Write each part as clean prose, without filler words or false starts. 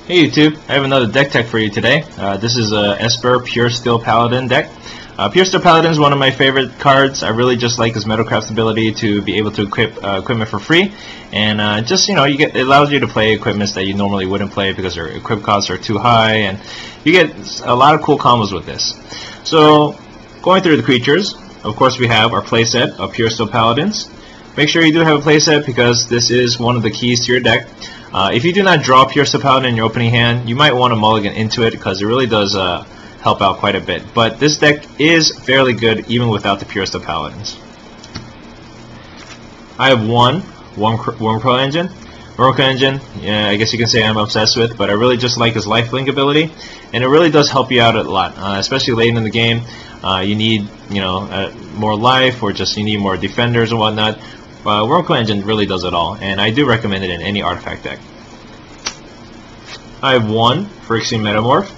Hey YouTube, I have another deck tech for you today. This is a Esper Puresteel Paladin deck. Puresteel Paladin is one of my favorite cards. I really just like his Metalcraft's ability to be able to equip equipment for free, and it allows you to play equipments that you normally wouldn't play because their equip costs are too high, and you get a lot of cool combos with this. So, going through the creatures, of course we have our playset of Puresteel Paladins. Make sure you do have a playset because this is one of the keys to your deck. If you do not draw Puresteel Paladin in your opening hand, you might want to mulligan into it because it really does help out quite a bit. But this deck is fairly good even without the Puresteel Paladins. I have one Wurmcoil Engine. Wurmcoil Engine, yeah, I guess you can say I'm obsessed with, but I really just like his lifelink ability, and it really does help you out a lot, especially late in the game. You need more life, or just you need more defenders and whatnot. Wurmcoil Engine really does it all, and I do recommend it in any artifact deck. I have one Phyrexian Metamorph.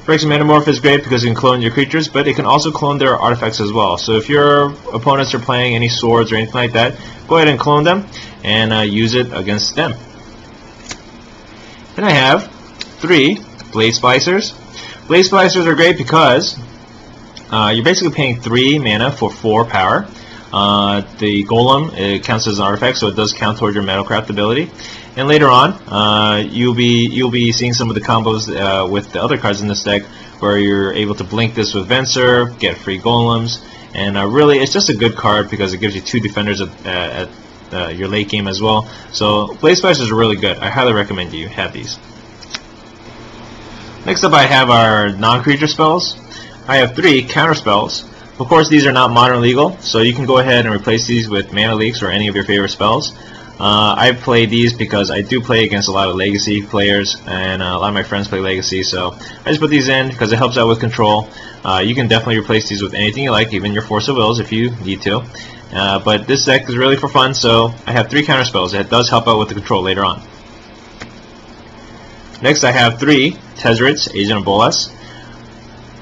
Phyrexian Metamorph is great because it can clone your creatures, but it can also clone their artifacts as well. So if your opponents are playing any swords or anything like that, go ahead and clone them and use it against them. Then I have 3 Blade Splicers. Blade Splicers are great because you're basically paying 3 mana for 4 power. The Golem, it counts as an artifact, so it does count toward your Metalcraft ability. And later on, you'll be seeing some of the combos with the other cards in this deck, where you're able to blink this with Venser, get free Golems, and really, it's just a good card because it gives you 2 defenders at your late game as well. So Blade Splicers are really good. I highly recommend you have these. Next up, I have our non-creature spells. I have 3 Counterspells. Of course, these are not modern legal, so you can go ahead and replace these with Mana Leaks or any of your favorite spells. I play these because I do play against a lot of Legacy players, and a lot of my friends play Legacy, so I just put these in because it helps out with control. You can definitely replace these with anything you like, even your Force of Wills if you need to. But this deck is really for fun, so I have 3 Counterspells. It does help out with the control later on. Next, I have 3 Tezzeret, Agent of Bolas.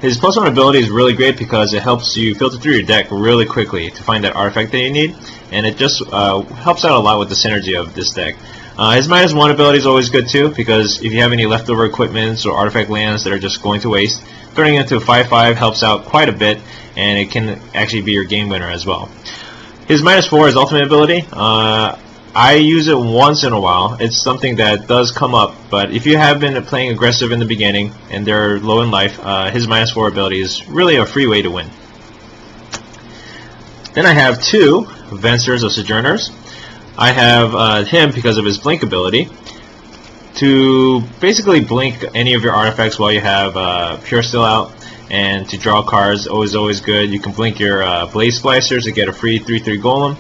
His +1 ability is really great because it helps you filter through your deck really quickly to find that artifact that you need, and it just helps out a lot with the synergy of this deck. His -1 ability is always good too, because if you have any leftover equipments or artifact lands that are just going to waste, turning it into a 5/5 helps out quite a bit, and it can actually be your game winner as well. His -4 is ultimate ability. I use it once in a while. It's something that does come up, but if you have been playing aggressive in the beginning and they're low in life, his -4 ability is really a free way to win. Then I have 2 Vensers of Soujourners. I have him because of his blink ability to basically blink any of your artifacts while you have Puresteel out, and to draw cards always good. You can blink your Blade Splicer to get a free 3/3 Golem.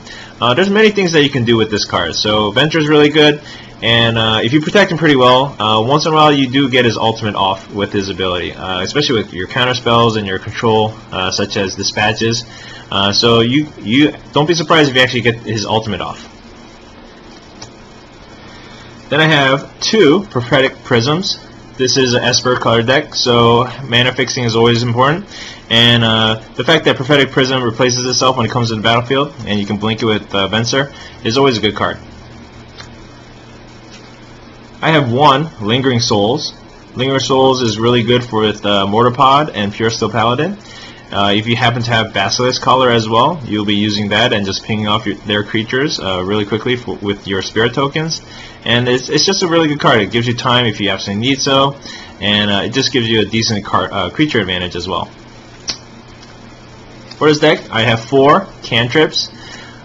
There's many things that you can do with this card. So Venser is really good, and if you protect him pretty well, once in a while you do get his ultimate off with his ability, especially with your counterspells and your control, such as dispatches. So you don't be surprised if you actually get his ultimate off. Then I have 2 Prophetic Prisms. This is an Esper color deck, so mana fixing is always important, and the fact that Prophetic Prism replaces itself when it comes to the battlefield, and you can blink it with Venser, is always a good card. I have 1 Lingering Souls. Lingering Souls is really good for with Mortarpods and Puresteel Paladin. If you happen to have Basilisk Collar as well, you'll be using that and just pinging off their creatures really quickly with your spirit tokens. And it's just a really good card. It gives you time if you absolutely need so, and it just gives you a decent creature advantage as well. For this deck, I have 4 cantrips.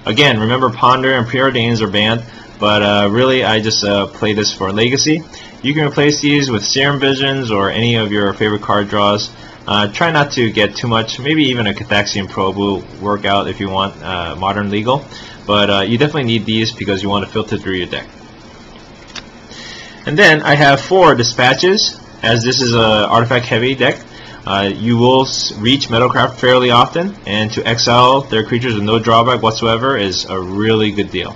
Again, remember Ponder and Preordains are banned, but really I just play this for Legacy. You can replace these with Serum Visions or any of your favorite card draws. Try not to get too much. Maybe even a Cathaxian Probe will work out if you want modern legal, but you definitely need these because you want to filter through your deck. And then I have 4 Dispatches. As this is a artifact heavy deck, you will reach Metalcraft fairly often, and to exile their creatures with no drawback whatsoever is a really good deal.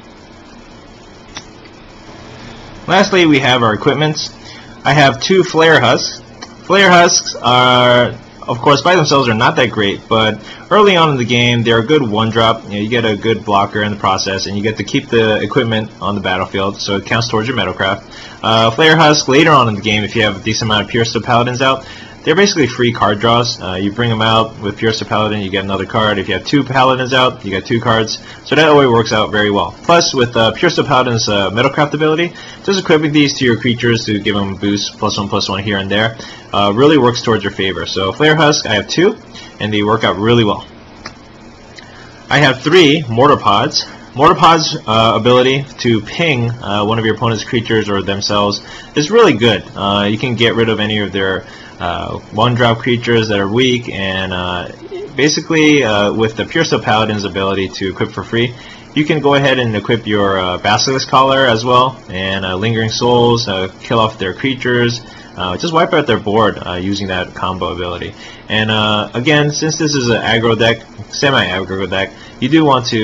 Lastly, we have our equipments. I have 2 Flayer Husks. Flayer Husks are of course, by themselves are not that great, but early on in the game, they're a good one-drop. You get a good blocker in the process, and you get to keep the equipment on the battlefield, so it counts towards your Metalcraft. Flayer Husk, later on in the game, if you have a decent amount of Puresteel Paladins out, they're basically free card draws. You bring them out with Puresteel Paladin, you get another card. If you have 2 Paladins out, you get 2 cards. So that always works out very well. Plus, with Puresteel Paladin's Metalcraft ability, just equipping these to your creatures to give them a boost, +1/+1 here and there, really works towards your favor. So Flayer Husk, I have 2, and they work out really well. I have 3 Mortarpods. Mortarpods' ability to ping one of your opponent's creatures or themselves is really good. You can get rid of any of their one-drop creatures that are weak, and basically with the Puresteel Paladin's ability to equip for free, you can go ahead and equip your Basilisk Collar as well, and Lingering Souls, kill off their creatures, just wipe out their board using that combo ability. And again, since this is an aggro deck, semi-aggro deck, you do want to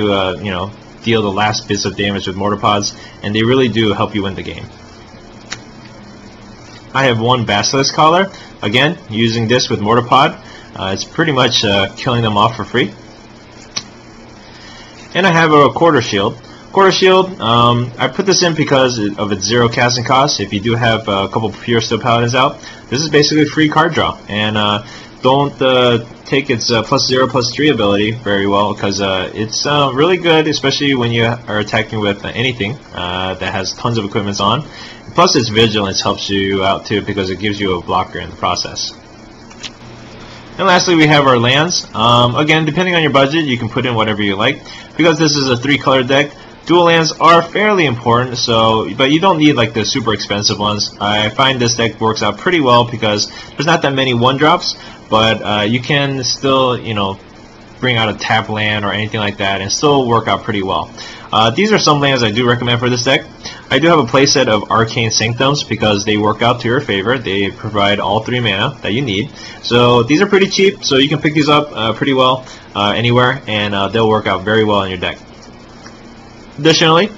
you know, deal the last bits of damage with Mortarpods, and they really do help you win the game. I have 1 Basilisk Collar. Again, using this with Mortarpod, it's pretty much killing them off for free. And I have a Quarter Shield. Quarter Shield, I put this in because of its 0 casting cost. If you do have a couple Puresteel Paladins out, this is basically a free card draw. And don't take its +0/+3 ability very well, because it's really good, especially when you are attacking with anything that has tons of equipments on. Plus, its vigilance helps you out too, because it gives you a blocker in the process. And lastly, we have our lands. Again, depending on your budget, you can put in whatever you like. Because this is a 3-color deck, dual lands are fairly important. But you don't need like the super expensive ones. I find this deck works out pretty well because there's not that many 1-drops, but you can still, you know, bring out a tap land or anything like that and still work out pretty well. These are some lands I do recommend for this deck. I do have a playset of Arcane Sanctums because they work out to your favor. They provide all 3 mana that you need. So these are pretty cheap, so you can pick these up pretty well anywhere, and they'll work out very well in your deck. Additionally,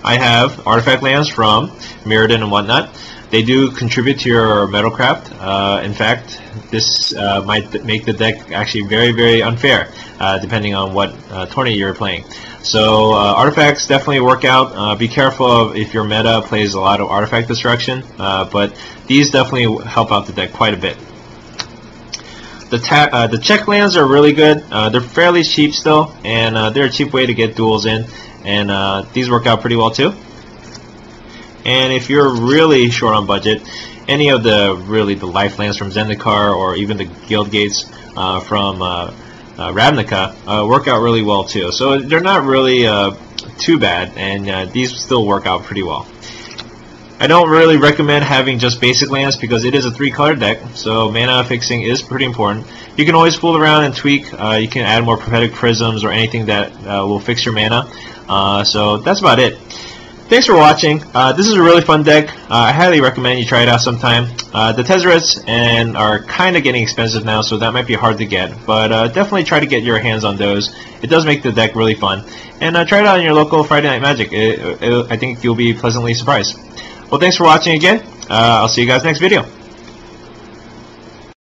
I have artifact lands from Mirrodin and whatnot. They do contribute to your Metalcraft. In fact, this might make the deck actually very, very unfair, depending on what tournament you're playing. So artifacts definitely work out. Be careful of if your meta plays a lot of artifact destruction, but these definitely help out the deck quite a bit. The check lands are really good. They're fairly cheap still, and they're a cheap way to get duels in, and these work out pretty well too. And if you're really short on budget, any of the life lands from Zendikar, or even the guild gates from Ravnica work out really well too. So they're not really too bad, and these still work out pretty well. I don't really recommend having just basic lands because it is a 3-color deck, so mana fixing is pretty important. You can always fool around and tweak. You can add more Prophetic Prisms or anything that will fix your mana. So that's about it. Thanks for watching. This is a really fun deck. I highly recommend you try it out sometime. The Tezzerets are kind of getting expensive now, so that might be hard to get. But definitely try to get your hands on those. It does make the deck really fun. And try it out in your local Friday Night Magic. I think you'll be pleasantly surprised. Well, thanks for watching again. I'll see you guys next video.